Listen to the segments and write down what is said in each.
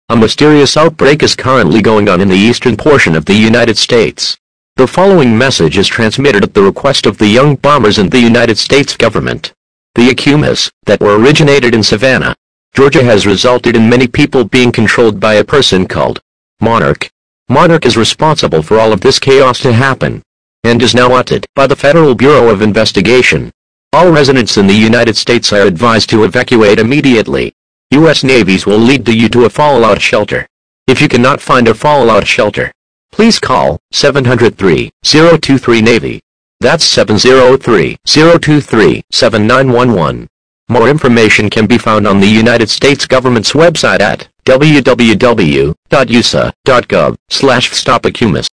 A mysterious outbreak is currently going on in the eastern portion of the United States. The following message is transmitted at the request of the young bombers and the United States government. The EAS, that were originated in Savannah, Georgia, has resulted in many people being controlled by a person called Monarch. Monarch is responsible for all of this chaos to happen, and is now wanted by the Federal Bureau of Investigation. All residents in the United States are advised to evacuate immediately. U.S. Navies will lead you to a fallout shelter. If you cannot find a fallout shelter, please call 703-023-NAVY. That's 703-023-7911. More information can be found on the United States government's website at www.usa.gov/stopacumus.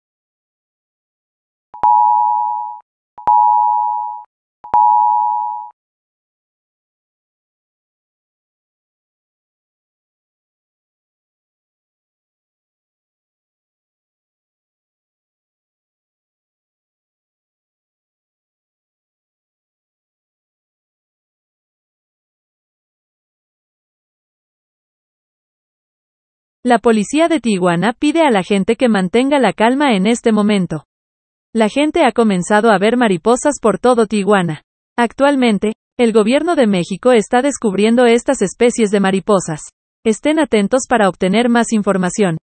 La policía de Tijuana pide a la gente que mantenga la calma en este momento. La gente ha comenzado a ver mariposas por todo Tijuana. Actualmente, el gobierno de México está descubriendo estas especies de mariposas. Estén atentos para obtener más información.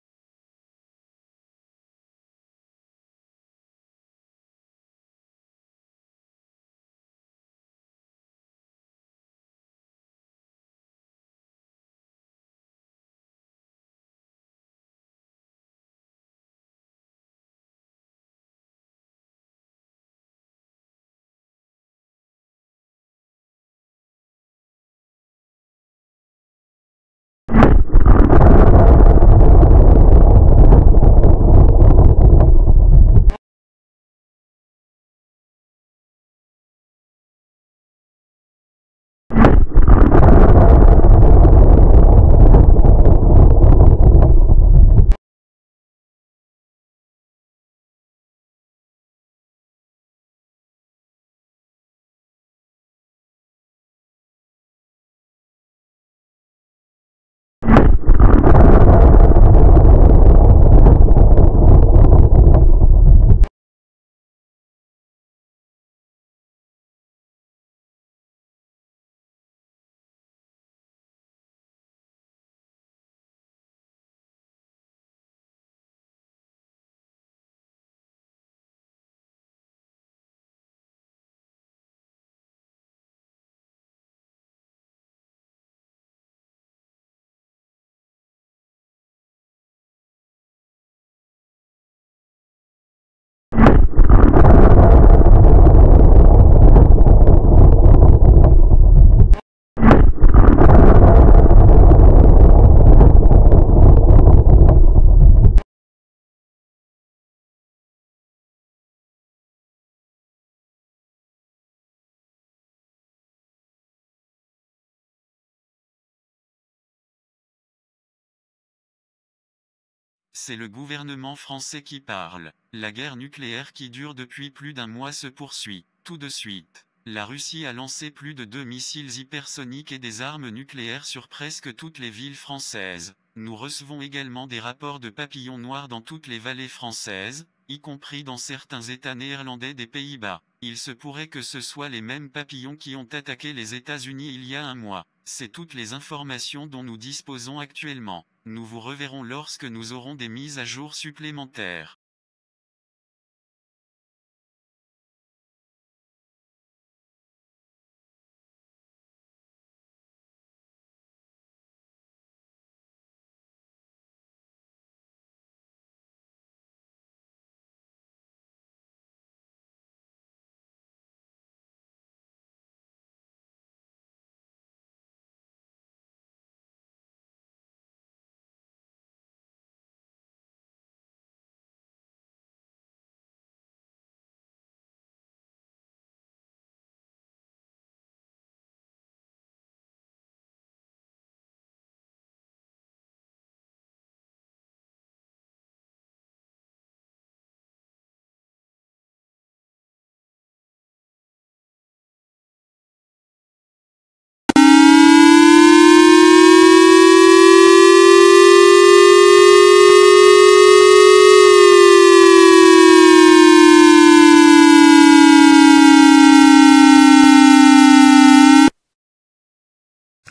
C'est le gouvernement français qui parle. La guerre nucléaire qui dure depuis plus d'un mois se poursuit. Tout de suite, la Russie a lancé plus de 2 missiles hypersoniques et des armes nucléaires sur presque toutes les villes françaises. Nous recevons également des rapports de papillons noirs dans toutes les vallées françaises, y compris dans certains États néerlandais des Pays-Bas. Il se pourrait que ce soit les mêmes papillons qui ont attaqué les États-Unis il y a un mois. C'est toutes les informations dont nous disposons actuellement. Nous vous reverrons lorsque nous aurons des mises à jour supplémentaires.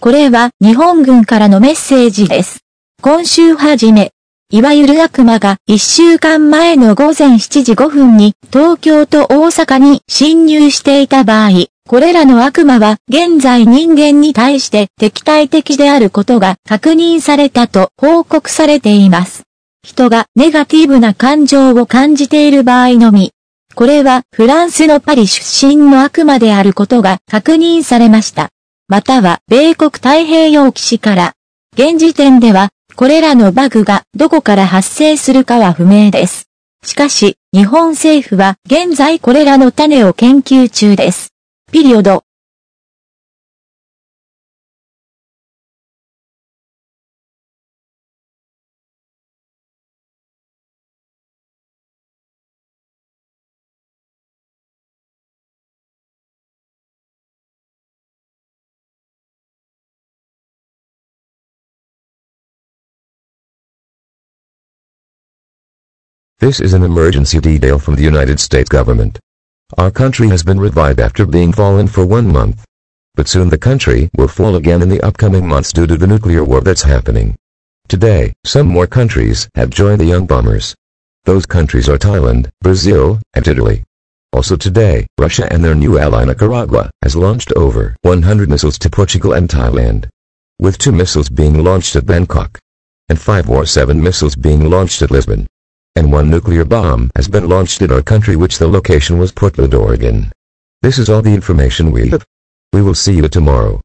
これは日本軍からのメッセージです。今週初め、いわゆる悪魔が1週間前の午前7時5分に東京と大阪に侵入していた場合、これらの悪魔は現在人間に対して敵対的であることが確認されたと報告されています。人がネガティブな感情を感じている場合のみ。これはフランスのパリ出身の悪魔であることが確認されました。または米国太平洋基地から。現時点ではこれらのバグがどこから発生するかは不明です。しかし日本政府は現在これらの種を研究中です。ピリオド。This is an emergency detail from the United States government. Our country has been revived after being fallen for 1 month. But soon the country will fall again in the upcoming months due to the nuclear war that's happening. Today, some more countries have joined the young bombers. Those countries are Thailand, Brazil, and Italy. Also today, Russia and their new ally Nicaragua has launched over 100 missiles to Portugal and Thailand. With 2 missiles being launched at Bangkok. And 5 or 7 missiles being launched at Lisbon. And 1 nuclear bomb has been launched at our country, which the location was Portland, Oregon. This is all the information we have. We will see you tomorrow.